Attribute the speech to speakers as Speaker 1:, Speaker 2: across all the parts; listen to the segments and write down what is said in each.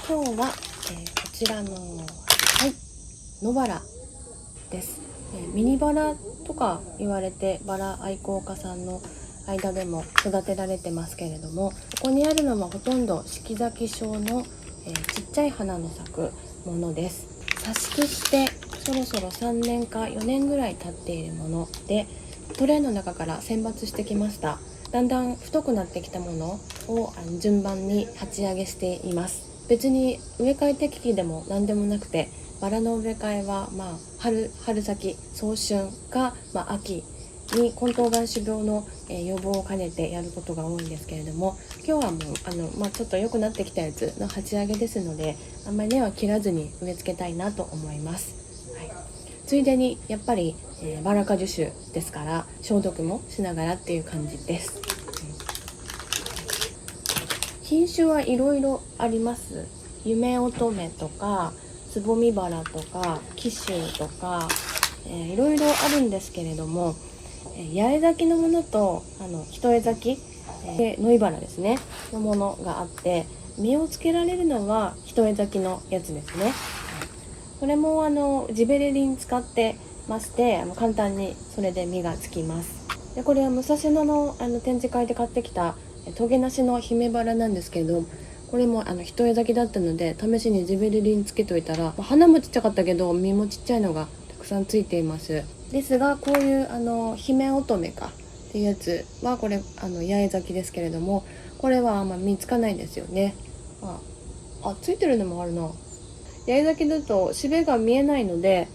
Speaker 1: 今日は、こちらの、野バラです。ミニバラとか言われてバラ愛好家さんの間でも育てられてますけれども、ここにあるのはほとんど四季咲き症の、ちっちゃい花の咲くものです。挿し木してそろそろ3年か4年ぐらい経っているもので、トレイの中から選抜してきました。だんだん太くなってきたものを順番に鉢上げしています。別に植え替え適期でも何でもなくて、バラの植え替えは春先早春か、秋に根頭眼種病の予防を兼ねてやることが多いんですけれども、今日はもうちょっと良くなってきたやつの鉢上げですので、あんまり根は切らずに植え付けたいなと思います。ついでにやっぱり、バラ科樹種ですから消毒もしながらっていう感じです。品種はいろいろあります。夢乙女とかつぼみバラとか紀州とか、いろいろあるんですけれども、八重咲きのものと一重咲き、で野いバラですねのものがあって、実をつけられるのは一重咲きのやつですね。これもジベレリン使ってまして、簡単にそれで実がつきます。でこれは武蔵野の展示会で買ってきたトゲなしの姫バラなんですけど、これも一重咲きだったので試しにジベレリンつけといたら、花もちっちゃかったけど実もちっちゃいのがたくさんついています。ですが、こういう姫乙女かっていうやつはこれ八重咲きですけれども、これは実つかないんですよね。ついてるのもあるな。八重咲きだと締が見えないので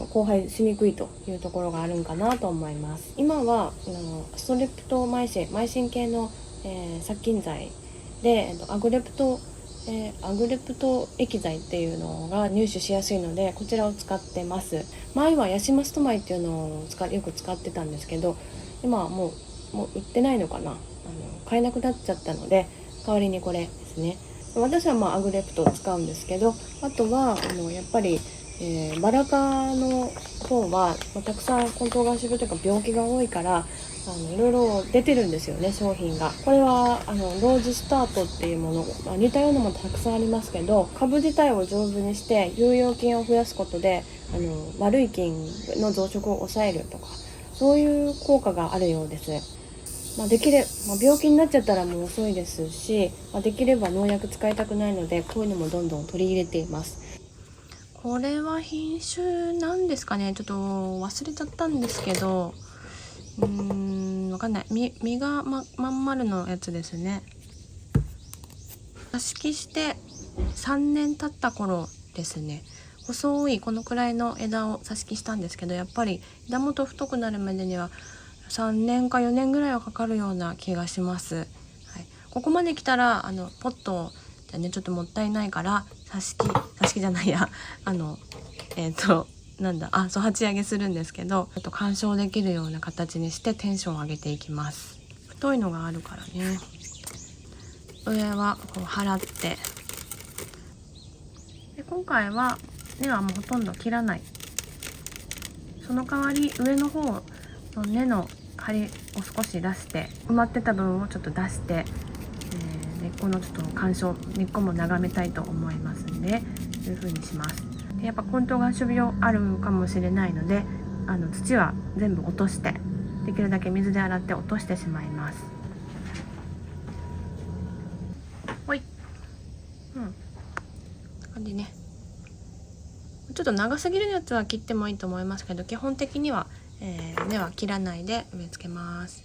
Speaker 1: 交配しにくいというところがあるんかなと思います。今はストレプトマイシン、マイシン系の、殺菌剤でアグレプト液剤っていうのが入手しやすいので、こちらを使ってます。前はヤシマストマイっていうのをよく使ってたんですけど、今はもう売ってないのかな、買えなくなっちゃったので、代わりにこれですね。私はアグレプトを使うんですけど、あとはやっぱり、バラ科の方は、たくさん根頭眼種病というか病気が多いからいろいろ出てるんですよね、商品が。これはローズスタートっていうもの、似たようなものたくさんありますけど、株自体を丈夫にして有用菌を増やすことで悪い菌の増殖を抑えるとか、そういう効果があるようです。できれば、病気になっちゃったらもう遅いですし、できれば農薬使いたくないので、こういうのもどんどん取り入れています。これは品種なんですかね、ちょっと忘れちゃったんですけど、わかんない。実が、まん丸のやつですね。挿し木して3年経った頃ですね。細いこのくらいの枝を挿し木したんですけど、やっぱり枝元太くなるまでには3年か4年ぐらいはかかるような気がします。ここまで来たらポットじゃね、ちょっともったいないから挿し木じゃないや鉢上げするんですけど、ちょっと鑑賞できるような形にしてテンションを上げていきます。太いのがあるからね。上はこう払って、で今回は根はもうほとんど切らない。その代わり上の方の根の張りを少し出して、埋まってた部分をちょっと出して、根っこのちょっと鑑賞、根っこも眺めたいと思いますんで、そういう風にします。でやっぱ根頭眼種病あるかもしれないので、土は全部落として、できるだけ水で洗って落としてしまいます。ほい、感じね。ちょっと長すぎるやつは切ってもいいと思いますけど、基本的には、根は切らないで植え付けます。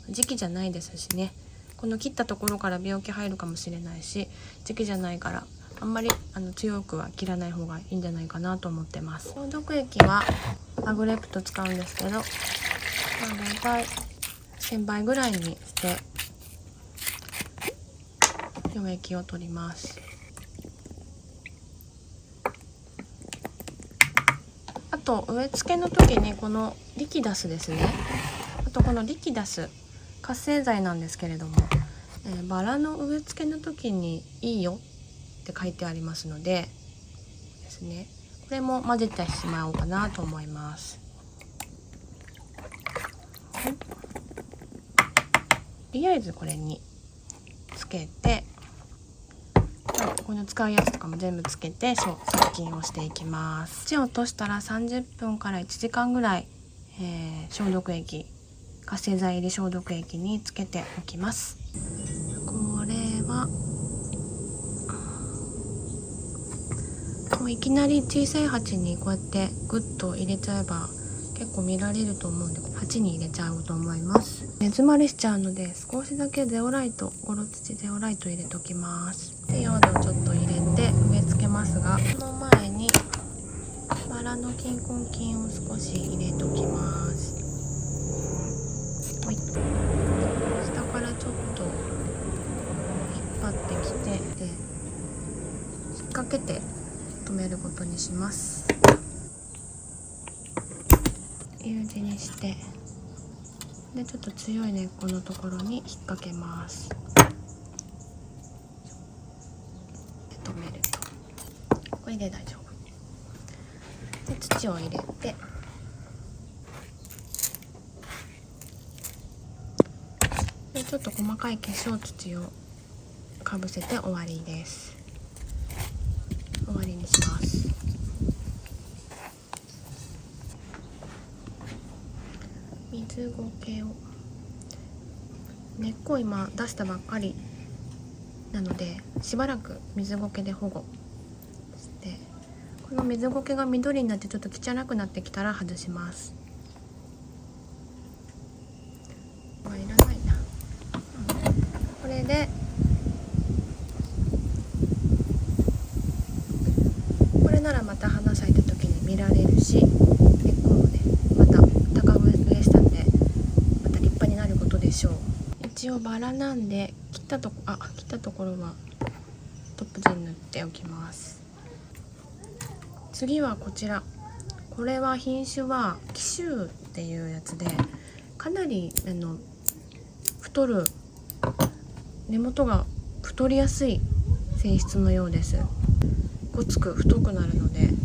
Speaker 1: 時期じゃないですしね、この切ったところから病気入るかもしれないし、時期じゃないからあんまり強くは切らない方がいいんじゃないかなと思ってます。消毒液はアグレプト使うんですけど、大体1000倍ぐらいにして溶液を取ります。あと植え付けの時にこのリキダスですね。あとこのリキダス活性剤なんですけれども、バラの植え付けの時にいいよって書いてありますのでですね、これも混ぜてしまおうかなと思います。とりあえずこれにつけて、この使うやつとかも全部つけて殺菌をしていきます。土を落としたら30分から1時間ぐらい、消毒液、活性剤入り消毒液につけておきます。これはもういきなり小さい鉢にこうやってグッと入れちゃえば結構見られると思うんで、鉢に入れちゃうと思います。根詰まりしちゃうので少しだけゼオライト、ゴロ土ゼオライト入れときます。で、用土をちょっと入れて植え付けますが、その前にバラの菌根菌を少し入れときます。はい、下からちょっと引っ張ってきて、で引っ掛けて止めることにします。U 字にして、でちょっと強い根っこのところに引っ掛けます。で止めると、これで大丈夫で、土を入れて、でちょっと細かい化粧土をかぶせて終わりです。終わりにします。水苔を、根っこを今出したばっかりなのでしばらく水苔で保護して、この水苔が緑になってちょっと汚くなってきたら外します。いらないな、これでこれならまた花咲いた時に見られるし、根っこもねまた高植えしたんでまた立派になることでしょう。一応バラなんで切ったところはトップ陣塗っておきます。次はこちら、これは品種は紀州っていうやつで、かなり太る、根元が太りやすい性質のようです。ごつく太くなるので結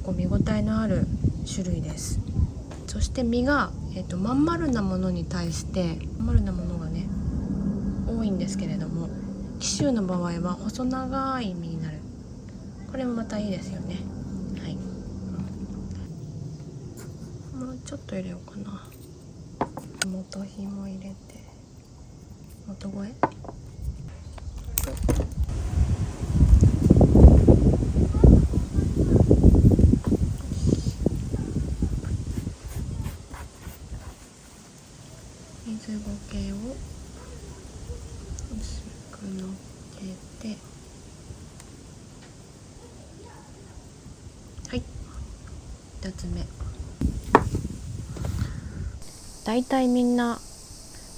Speaker 1: 構見応えのある種類です。そして実が、まん丸なものに対してまん丸なものがね多いんですけれども、紀州の場合は細長い実になる。これもまたいいですよね。はい、もうちょっと入れようかな。元紐入れて、元越え、水苔を薄くのっけて、はい、2つ目。だいたいみんな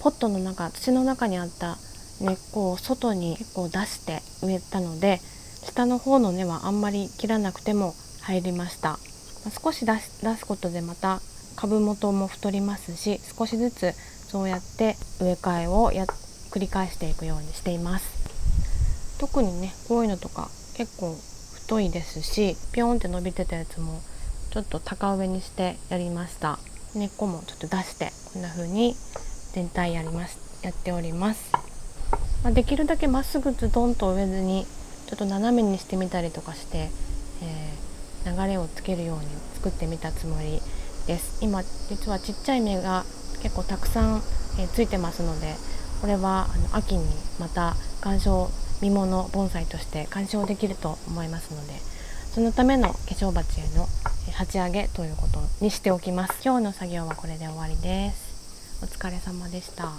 Speaker 1: ポットの中、土の中にあった根っこを外に結構出して植えたので、下の方の根はあんまり切らなくても入りました。少し出すことでまた株元も太りますし、少しずつそうやって植え替えを繰り返していくようにしています。特にねこういうのとか結構太いですし、ピョンって伸びてたやつもちょっと高植えにしてやりました。根っこもちょっと出してこんな風に全体やっております。できるだけまっすぐズドンと植えずにちょっと斜めにしてみたりとかして、流れをつけるように作ってみたつもりです。今実はちっちゃい芽が結構たくさん、ついてますので、これは秋にまた見物盆栽として観賞できると思いますので、そのための化粧鉢への鉢上げということにしておきます。今日の作業はこれで終わりです。お疲れ様でした。